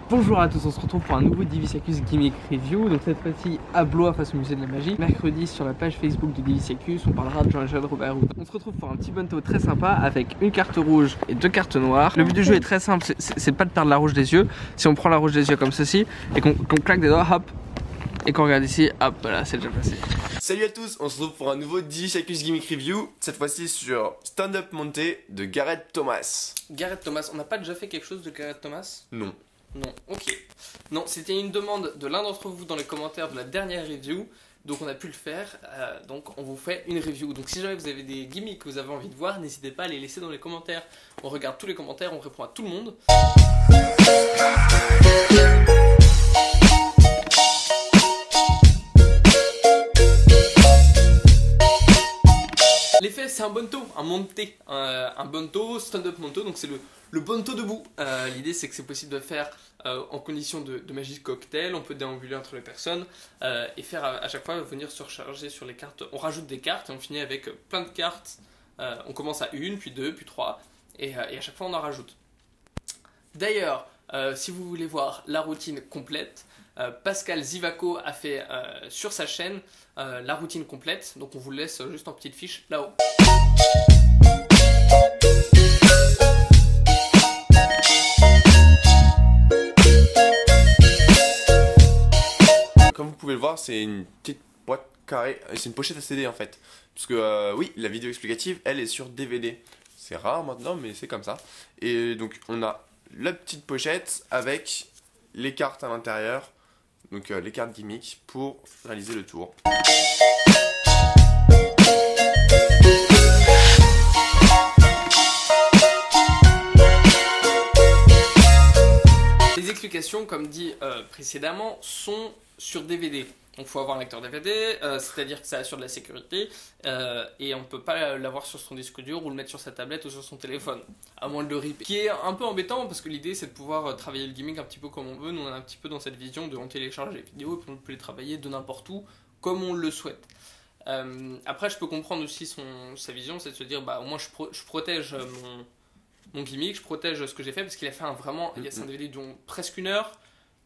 Bonjour à tous, on se retrouve pour un nouveau Divisiacus Gimmick Review. Donc cette fois-ci à Blois face au musée de la magie. Mercredi sur la page Facebook de Divisiacus, on parlera de Jean-Jacques Robert Hood. On se retrouve pour un petit bento très sympa avec une carte rouge et deux cartes noires. Le but du jeu est très simple, c'est pas de perdre la rouge des yeux. Si on prend la rouge des yeux comme ceci et qu'on claque des doigts, hop, et qu'on regarde ici, hop, voilà, c'est déjà passé. Salut à tous, on se retrouve pour un nouveau Divisiacus Gimmick Review, cette fois-ci sur Stand Up Monté de Gareth Thomas. Gareth Thomas, on n'a pas déjà fait quelque chose de Gareth Thomas? Non. Non, ok. Non, c'était une demande de l'un d'entre vous dans les commentaires de la dernière review, donc on a pu le faire, donc on vous fait une review. Donc si jamais vous avez des gimmicks que vous avez envie de voir, n'hésitez pas à les laisser dans les commentaires. On regarde tous les commentaires, on répond à tout le monde. L'effet c'est un bonto, un monté, un bonto, stand-up monto, donc c'est le bonto debout. L'idée c'est que c'est possible de faire en condition de magie cocktail, on peut déambuler entre les personnes et faire à chaque fois venir surcharger sur les cartes. On rajoute des cartes et on finit avec plein de cartes. On commence à une, puis deux, puis trois et à chaque fois on en rajoute. D'ailleurs, si vous voulez voir la routine complète, Pascal Zivaco a fait sur sa chaîne la routine complète, donc on vous le laisse juste en petite fiche là-haut. Comme vous pouvez le voir, c'est une petite boîte carrée, c'est une pochette à CD en fait. Parce que oui, la vidéo explicative, elle est sur DVD. C'est rare maintenant, mais c'est comme ça. Et donc on a la petite pochette avec les cartes à l'intérieur. Donc les cartes gimmick pour réaliser le tour. Les explications, comme dit précédemment, sont sur DVD. Donc il faut avoir un lecteur DVD, c'est-à-dire que ça assure de la sécurité et on ne peut pas l'avoir sur son disque dur ou le mettre sur sa tablette ou sur son téléphone, à moins de le rip. Ce qui est un peu embêtant parce que l'idée c'est de pouvoir travailler le gimmick un petit peu comme on veut. Nous on est un petit peu dans cette vision de on télécharge les vidéos et puis on peut les travailler de n'importe où comme on le souhaite. Après je peux comprendre aussi sa vision, c'est de se dire bah au moins je protège mon gimmick, je protège ce que j'ai fait parce qu'il a fait c'est un DVD dont presque une heure,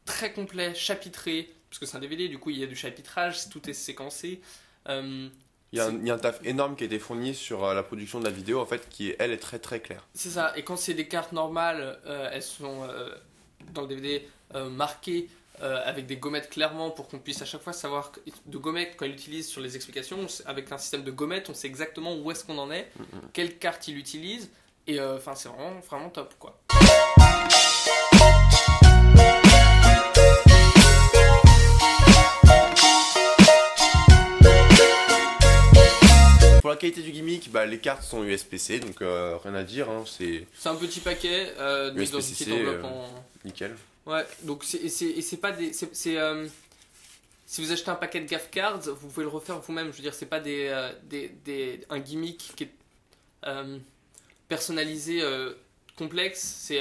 très complet, chapitré. Parce que c'est un DVD, du coup il y a du chapitrage, tout est séquencé. Il y a un taf énorme qui a été fourni sur la production de la vidéo, en fait, qui elle est très très claire. C'est ça, et quand c'est des cartes normales, elles sont dans le DVD marquées avec des gommettes clairement pour qu'on puisse à chaque fois savoir de gommettes quand il utilise sur les explications. Avec un système de gommettes, on sait exactement où est-ce qu'on en est, quelle carte il utilise, et enfin c'est vraiment top quoi. Pour la qualité du gimmick, bah, les cartes sont USB-C, donc rien à dire. Hein, c'est un petit paquet dans une petite enveloppe nickel. Ouais, donc c'est pas des... si vous achetez un paquet de gaff cards, vous pouvez le refaire vous-même. Je veux dire, c'est pas un gimmick qui est personnalisé complexe.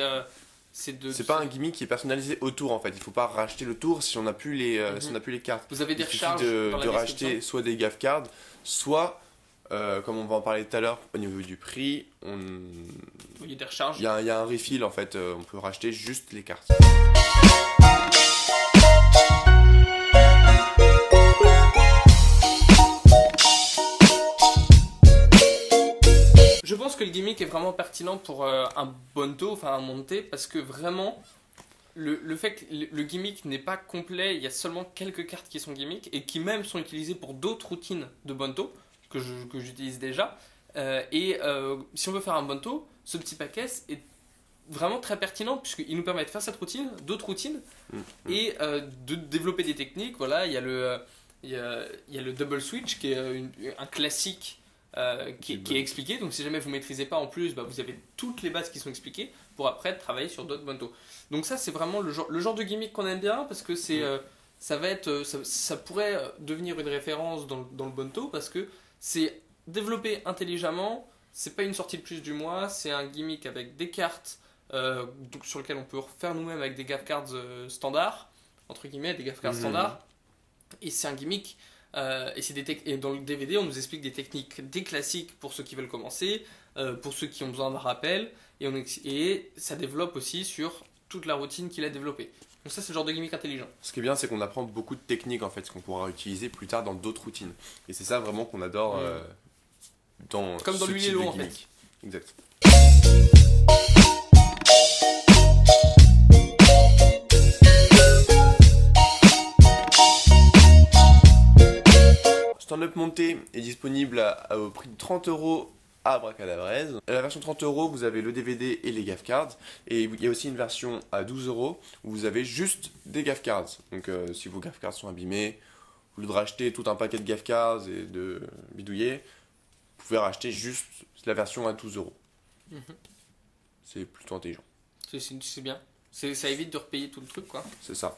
C'est pas un gimmick qui est personnalisé autour en fait. Il faut pas racheter le tour si on n'a plus les cartes. Vous avez des recharges de racheter soit des gaff cards, soit comme on va en parler tout à l'heure au niveau du prix, il y a des recharges. Il y a un refill en fait. On peut racheter juste les cartes. Je pense que le gimmick est vraiment pertinent pour un bonto, enfin un monté, parce que vraiment, le fait que le gimmick n'est pas complet, il y a seulement quelques cartes qui sont gimmick et qui même sont utilisées pour d'autres routines de bonto que j'utilise déjà. Si on veut faire un bonto, ce petit paquet est vraiment très pertinent puisqu'il nous permet de faire cette routine, d'autres routines et de développer des techniques. Voilà, il y a le double switch qui est un classique. Qui est expliqué, donc si jamais vous ne maîtrisez pas en plus, bah, vous avez toutes les bases qui sont expliquées pour après travailler sur d'autres bontos. Donc ça c'est vraiment le genre de gimmick qu'on aime bien parce que ça pourrait devenir une référence dans le bonto parce que c'est développé intelligemment, c'est pas une sortie de plus du mois, c'est un gimmick avec des cartes donc sur lesquelles on peut refaire nous-mêmes avec des gaff cards standards, entre guillemets, des gaff cards standards, et c'est un gimmick. Et dans le DVD, on nous explique des techniques, des classiques pour ceux qui veulent commencer, pour ceux qui ont besoin d'un rappel, et ça développe aussi sur toute la routine qu'il a développée. Donc ça, c'est le genre de gimmick intelligent. Ce qui est bien, c'est qu'on apprend beaucoup de techniques en fait, ce qu'on pourra utiliser plus tard dans d'autres routines. Et c'est ça vraiment qu'on adore dans Comme dans ce l'huile type et l'eau de en fait. gimmick. Exact. Stand-up monté est disponible au prix de 30€ à Abracadabrez. La version 30€, vous avez le DVD et les gift cards. Et il y a aussi une version à 12€ où vous avez juste des gift cards. Donc si vos gift cards sont abîmés, au lieu de racheter tout un paquet de gift cards et de bidouiller, vous pouvez racheter juste la version à 12€. C'est plutôt intelligent. C'est bien. Ça évite de repayer tout le truc, quoi. C'est ça.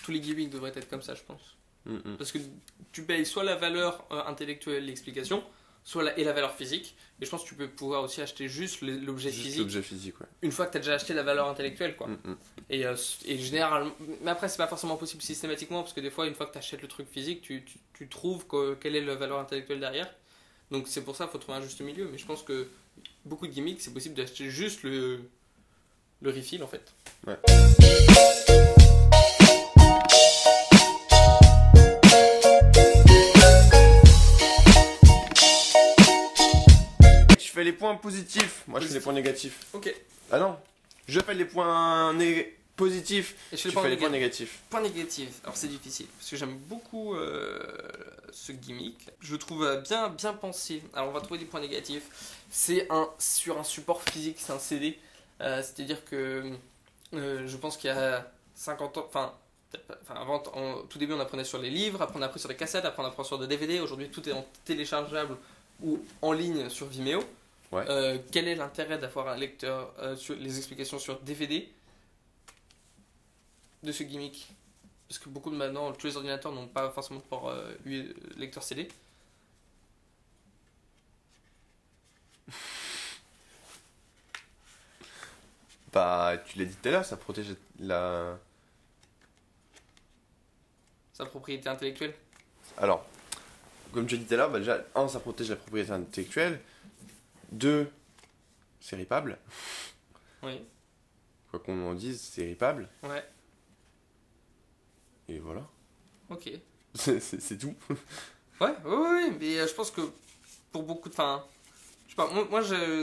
Tous les gimmicks devraient être comme ça, je pense. Parce que tu payes soit la valeur intellectuelle, l'explication, et la valeur physique. Et je pense que tu peux pouvoir aussi acheter juste l'objet Juste physique. l'objet physique, ouais. Une fois que tu as déjà acheté la valeur intellectuelle, quoi. Et généralement, mais après, c'est pas forcément possible systématiquement, parce que des fois, une fois que tu achètes le truc physique, tu trouves quelle est la valeur intellectuelle derrière. Donc c'est pour ça qu'il faut trouver un juste milieu. Mais je pense que beaucoup de gimmicks, c'est possible d'acheter juste le refill en fait. Ouais. Tu fais les points positifs, moi je fais les points négatifs. Ok. Ah non, je fais les points positifs, Et je tu fais les points négatifs. Point négatif, alors c'est difficile, parce que j'aime beaucoup ce gimmick. Je le trouve bien pensé. Alors on va trouver des points négatifs. C'est sur un support physique, c'est un CD. C'est-à-dire que je pense qu'il y a 50 ans, avant, au tout début on apprenait sur les livres, après on a appris sur les cassettes, après on apprend sur des DVD. Aujourd'hui tout est en téléchargeable ou en ligne sur Vimeo. Ouais. Quel est l'intérêt d'avoir un lecteur sur les explications sur DVD de ce gimmick? Parce que beaucoup de maintenant, tous les ordinateurs n'ont pas forcément de port lecteur CD. Bah, tu l'as dit tout à l'heure, ça protège Sa propriété intellectuelle. Alors, comme tu as dit tout à l'heure, bah déjà, ça protège la propriété intellectuelle. 2, c'est ripable. Oui. Quoi qu'on en dise, c'est ripable. Ouais. Et voilà. Ok. C'est tout. Ouais, mais je pense que pour beaucoup de... Enfin, je sais pas, moi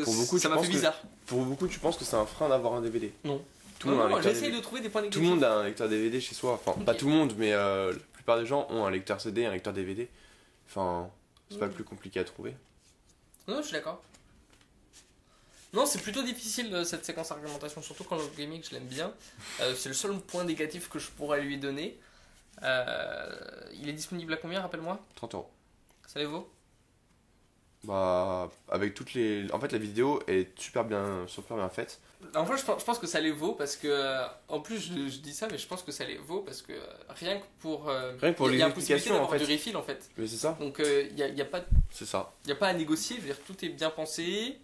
Pour beaucoup, ça m'a fait bizarre. Pour beaucoup, tu penses que c'est un frein d'avoir un DVD? Non. Tout le monde a un lecteur j'essaye DVD. de trouver des points négatifs. Tout le monde a un lecteur DVD chez soi. Enfin, pas Ok. tout le monde, mais la plupart des gens ont un lecteur CD, un lecteur DVD. Enfin, c'est pas le plus compliqué à trouver. Non, je suis d'accord. Non, c'est plutôt difficile cette séquence d'argumentation, surtout quand le gimmick je l'aime bien. C'est le seul point négatif que je pourrais lui donner. Il est disponible à combien, rappelle-moi? 30€. Ça les vaut? Bah, avec toutes les. En fait, la vidéo est super bien faite. En fait, je pense que ça les vaut parce que. En plus, je dis ça, mais je pense que ça les vaut parce que rien que pour. Rien que pour il les y a possibilité explications, en d'avoir fait. du refill en fait. Mais c'est ça, Donc, il n'y a pas. c'est ça. Il n'y a pas à négocier, je veux dire, tout est bien pensé.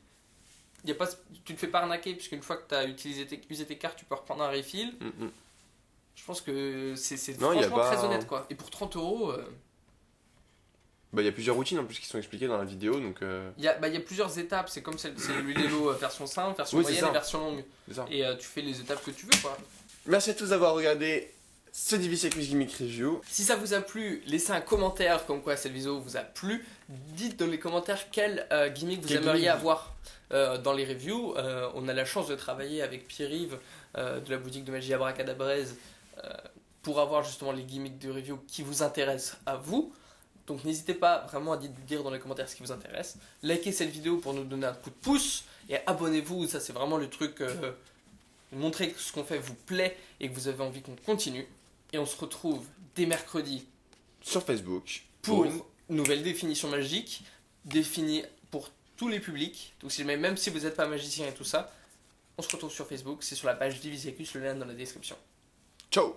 Y a pas, tu ne te fais pas arnaquer, puisqu'une fois que tu as usé tes cartes, tu peux reprendre un refill. Je pense que c'est Non, franchement pas... très honnête, quoi. Et pour 30€, Bah, il y a plusieurs routines en plus qui sont expliquées dans la vidéo, donc... y a plusieurs étapes. C'est comme c'est l'Ulélo version simple, version Oui, c'est moyenne ça. et version longue. C'est ça. Et tu fais les étapes que tu veux, quoi. Merci à tous d'avoir regardé ce DVC Quiz Gimmick Review. Si ça vous a plu, laissez un commentaire comme quoi cette vidéo vous a plu. Dites dans les commentaires quel gimmick vous aimeriez avoir dans les reviews. On a la chance de travailler avec Pierre-Yves de la boutique de magie Abracadabrez pour avoir justement les gimmicks de review qui vous intéressent à vous. Donc n'hésitez pas vraiment à dire dans les commentaires ce qui vous intéresse. Likez cette vidéo pour nous donner un coup de pouce et abonnez-vous, ça c'est vraiment le truc. Montrer que ce qu'on fait vous plaît et que vous avez envie qu'on continue. Et on se retrouve dès mercredi Sur Facebook. pour une nouvelle définition magique, définie pour tous les publics. Donc même si vous n'êtes pas magicien et tout ça, on se retrouve sur Facebook, c'est sur la page Divisecus, le lien dans la description. Ciao.